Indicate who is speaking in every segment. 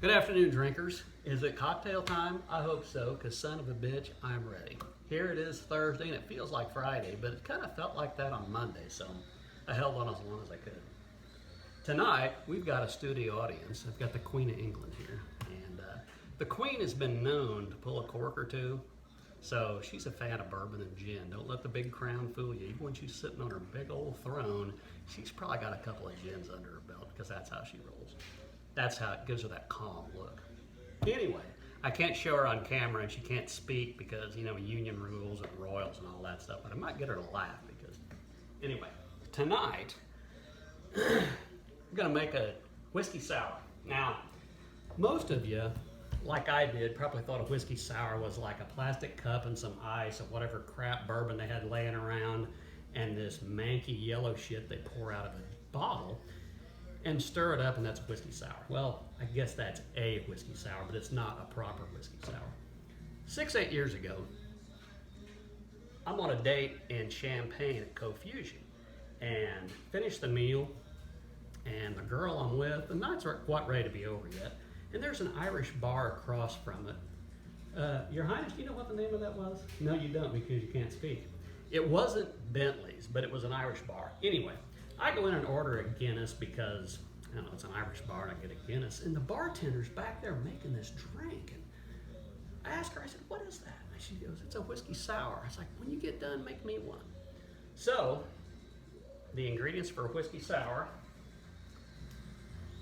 Speaker 1: Good afternoon, drinkers. Is it cocktail time? I hope so, because son of a bitch, I'm ready. Here it is Thursday, and it feels like Friday, but it kind of felt like that on Monday, so I held on as long as I could. Tonight, we've got a studio audience. I've got the Queen of England here, and the Queen has been known to pull a cork or two, so she's a fan of bourbon and gin. Don't let the big crown fool you. Even when she's sitting on her big old throne, she's probably got a couple of gins under her belt, because that's how she rolls. That's how it gives her that calm look. Anyway, I can't show her on camera and she can't speak because, union rules and royals and all that stuff, but I might get her to laugh because, anyway, tonight, I'm gonna make a whiskey sour. Now, most of you, like I did, probably thought a whiskey sour was like a plastic cup and some ice of whatever crap bourbon they had laying around and this manky yellow shit they pour out of a bottle and stir it up, and that's whiskey sour. Well, I guess that's a whiskey sour, but it's not a proper whiskey sour. 6-8 years ago, I'm on a date in Champaign at Confusion, and finished the meal, and the girl I'm with, the nights aren't quite ready to be over yet, and there's an Irish bar across from it. Your Highness, do you know what the name of that was? No, you don't, because you can't speak. It wasn't Bentley's, but it was an Irish bar. Anyway, I go in and order a Guinness because, I don't know, it's an Irish bar and I get a Guinness. And the bartender's back there making this drink. And I asked her, I said, what is that? And she goes, it's a whiskey sour. I was like, when you get done, make me one. So, the ingredients for a whiskey sour: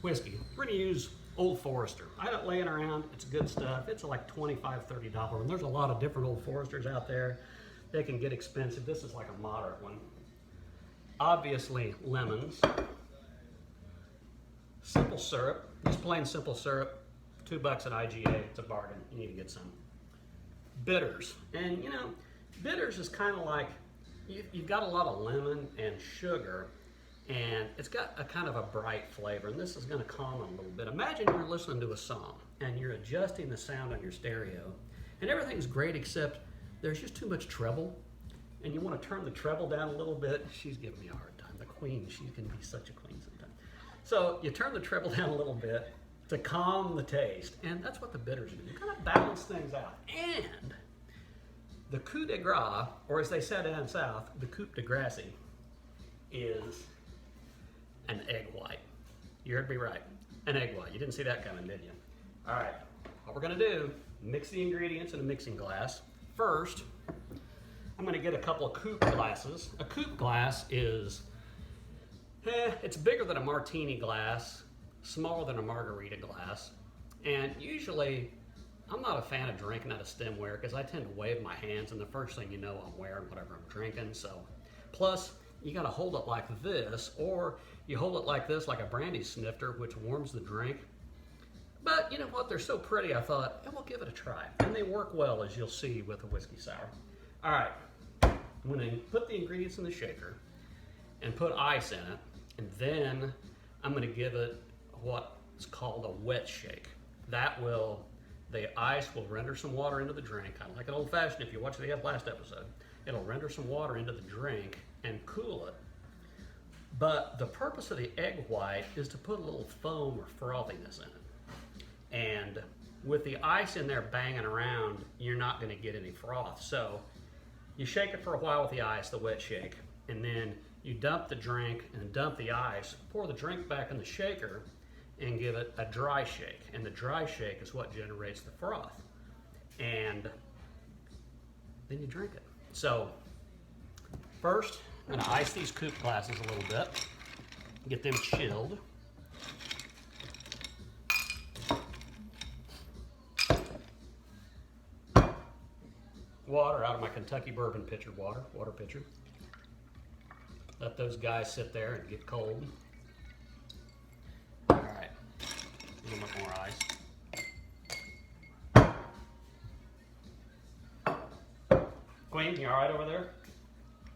Speaker 1: whiskey. We're going to use Old Forester. I got it laying around. It's good stuff. It's like $25, $30. And there's a lot of different Old Foresters out there. They can get expensive. This is like a moderate one. Obviously, lemons, simple syrup, just plain simple syrup, $2 at IGA, it's a bargain, you need to get some. Bitters, and bitters is kind of like, you've got a lot of lemon and sugar, and it's got a kind of a bright flavor, and this is going to calm it a little bit. Imagine you're listening to a song, and you're adjusting the sound on your stereo, and everything's great except there's just too much treble. And you want to turn the treble down a little bit. She's giving me a hard time. The Queen, she can be such a queen sometimes. So you turn the treble down a little bit to calm the taste. And that's what the bitters do. You kind of balance things out. And the coup de grace, or as they said down south, the coup de grace, is an egg white. You heard me right. An egg white. You didn't see that coming, did you? All right. What we're going to do, mix the ingredients in a mixing glass. First, I'm going to get a couple of coupe glasses. A coupe glass is, it's bigger than a martini glass, smaller than a margarita glass, and usually I'm not a fan of drinking out of stemware because I tend to wave my hands, and the first thing you know, I'm wearing whatever I'm drinking. So, plus you got to hold it like this, or you hold it like this, like a brandy snifter, which warms the drink. But you know what? They're so pretty. I thought, we'll give it a try, and they work well, as you'll see with a whiskey sour. All right. I'm going to put the ingredients in the shaker and put ice in it, and then I'm going to give it what's called a wet shake. The ice will render some water into the drink, kind of like an old fashioned. If you watch the last episode, it'll render some water into the drink and cool it. But the purpose of the egg white is to put a little foam or frothiness in it. And with the ice in there banging around, you're not going to get any froth. So you shake it for a while with the ice, the wet shake, and then you dump the drink and dump the ice, pour the drink back in the shaker, and give it a dry shake. And the dry shake is what generates the froth. And then you drink it. So first, I'm going to ice these coupe glasses a little bit, get them chilled. Water out of my Kentucky bourbon pitcher, water pitcher. Let those guys sit there and get cold. All right, a little bit more ice. Queen, you all right over there?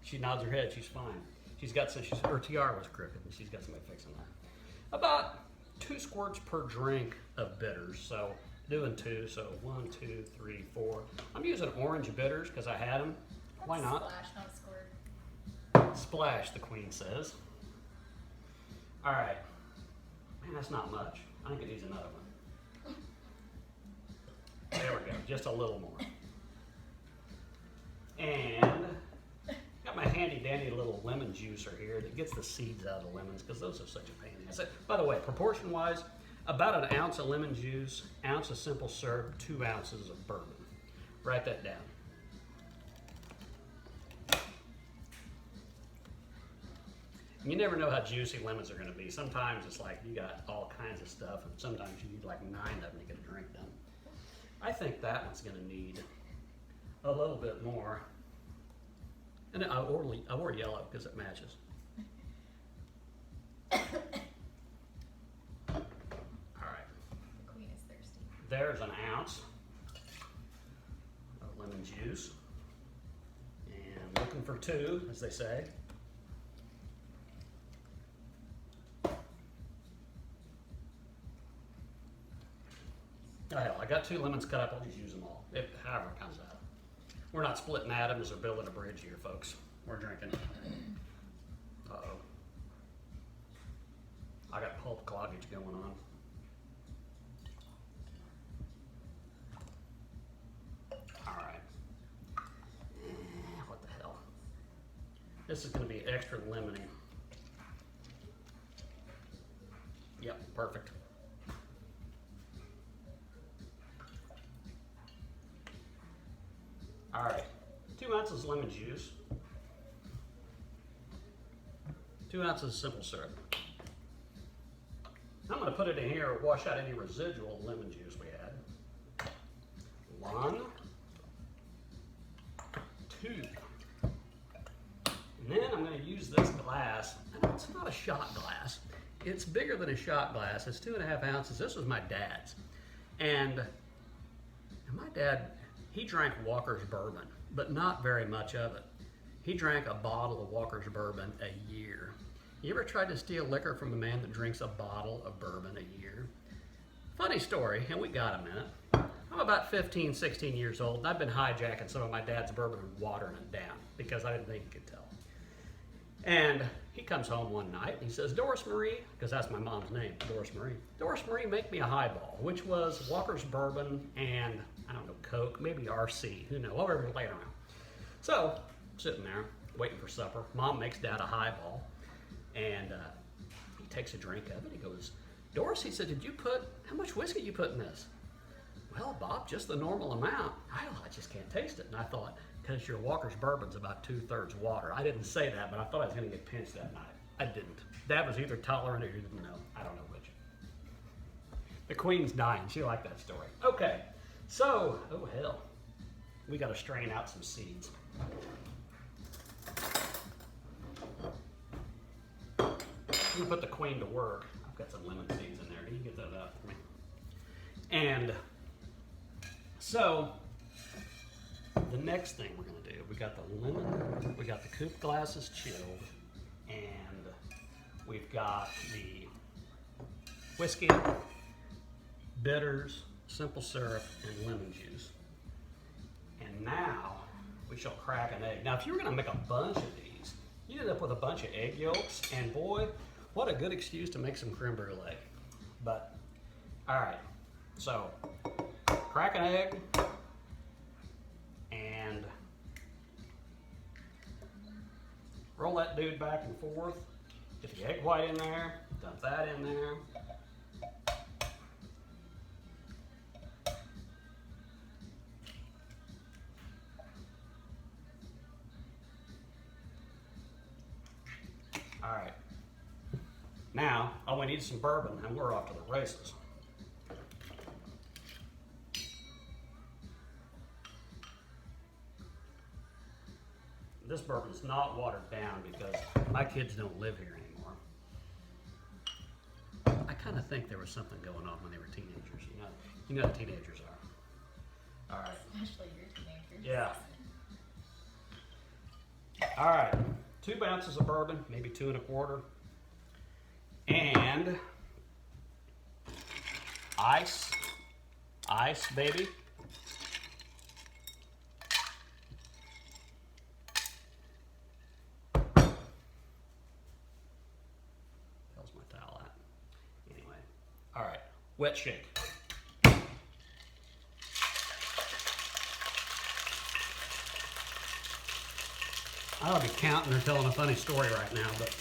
Speaker 1: She nods her head, she's fine. Her tiara was crooked, and she's got somebody fixing that. About 2 squirts per drink of bitters, so doing 2, so 1, 2, 3, 4. I'm using orange bitters because I had them. Why not?
Speaker 2: Splash, not squirt.
Speaker 1: Splash, the Queen says. All right. Man, that's not much. I think it needs another one. There we go, just a little more. And got my handy dandy little lemon juicer here that gets the seeds out of the lemons because those are such a pain in the ass. By the way, proportion wise, about an ounce of lemon juice, ounce of simple syrup, 2 ounces of bourbon. Write that down. You never know how juicy lemons are going to be. Sometimes it's like you got all kinds of stuff, and sometimes you need like 9 of them to get a drink done. I think that one's going to need a little bit more. And I wore yellow because it matches. All right.
Speaker 2: The queen is thirsty.
Speaker 1: There's an ounce of lemon juice. And looking for 2, as they say. Oh, hell, I got 2 lemons cut up. I'll just use them all, however it comes out. We're not splitting atoms or building a bridge here, folks. We're drinking. Uh-oh. I got pulp cloggage going on. All right. What the hell? This is going to be extra lemony. Yep, perfect. All right, 2 ounces lemon juice, 2 ounces simple syrup. I'm going to put it in here, wash out any residual lemon juice we had. 1, 2. And then I'm going to use this glass. It's not a shot glass. It's bigger than a shot glass. It's 2.5 ounces. This was my dad's. And my dad, he drank Walker's bourbon, but not very much of it. He drank a bottle of Walker's bourbon a year. You ever tried to steal liquor from a man that drinks a bottle of bourbon a year? Funny story, and we got a minute. I'm about 15, 16 years old, and I've been hijacking some of my dad's bourbon and watering it down because I didn't think he could tell. And he comes home one night and he says, Doris Marie, because that's my mom's name, Doris Marie, make me a highball, which was Walker's bourbon and, I don't know, Coke, maybe RC, who knows, whatever was laying around. So, sitting there, waiting for supper. Mom makes Dad a highball, and he takes a drink of it. He goes, Doris, he said, how much whiskey you put in this? Well, Bob, just the normal amount. I just can't taste it. And I thought, because your Walker's bourbon's about 2/3 water. I didn't say that, but I thought I was going to get pinched that night. I didn't. Dad was either tolerant or he didn't know. I don't know which. The Queen's dying. She liked that story. Okay, so, oh hell. We got to strain out some seeds. I'm going to put the Queen to work. I've got some lemon seeds in there. Can you get that out for me? And so, the next thing we're going to do, we got the lemon, we got the coupe glasses chilled, and we've got the whiskey, bitters, simple syrup, and lemon juice. And now we shall crack an egg. Now, if you were going to make a bunch of these, you'd end up with a bunch of egg yolks, and boy, what a good excuse to make some creme brulee. But, all right, so crack an egg, and roll that dude back and forth. Get the egg white in there, dump that in there. All right. Now, all we need is some bourbon, and we're off to the races. This bourbon's not watered down because my kids don't live here anymore. I kind of think there was something going on when they were teenagers. You know how teenagers are. All right.
Speaker 2: Especially your teenagers.
Speaker 1: Yeah. All right. 2 ounces of bourbon, maybe 2 1/4. And ice, baby. Hell's my towel at? Anyway, all right, wet shake. I ought to be counting or telling a funny story right now, but.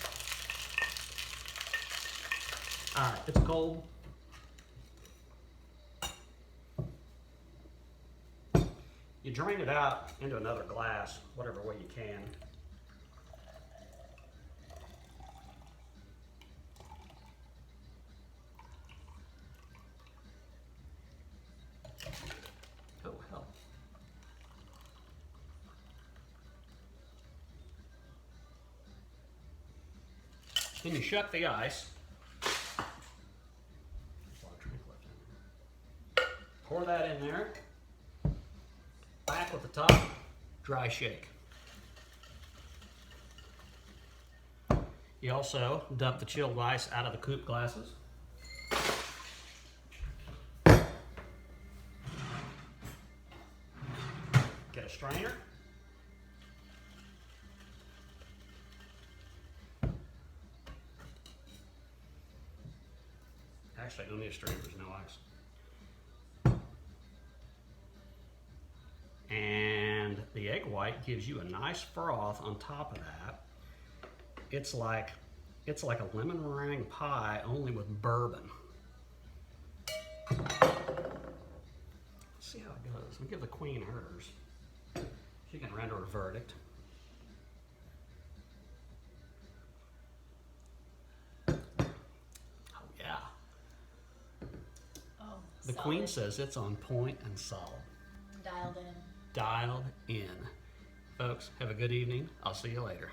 Speaker 1: Alright, it's cold. You drain it out into another glass, whatever way you can. Oh, hell. Then you shut the ice. Pour that in there. Back with the top, dry shake. You also dump the chilled ice out of the coupe glasses. Get a strainer. Actually, I don't need a strainer, there's no ice. And the egg white gives you a nice froth on top of that. It's like a lemon meringue pie, only with bourbon. Let's see how it goes. We give the queen hers. She can render a verdict. Oh yeah.
Speaker 2: Oh,
Speaker 1: The
Speaker 2: solid.
Speaker 1: queen says it's on point and solid.
Speaker 2: Dialed in.
Speaker 1: Dialed in. Folks, have a good evening. I'll see you later.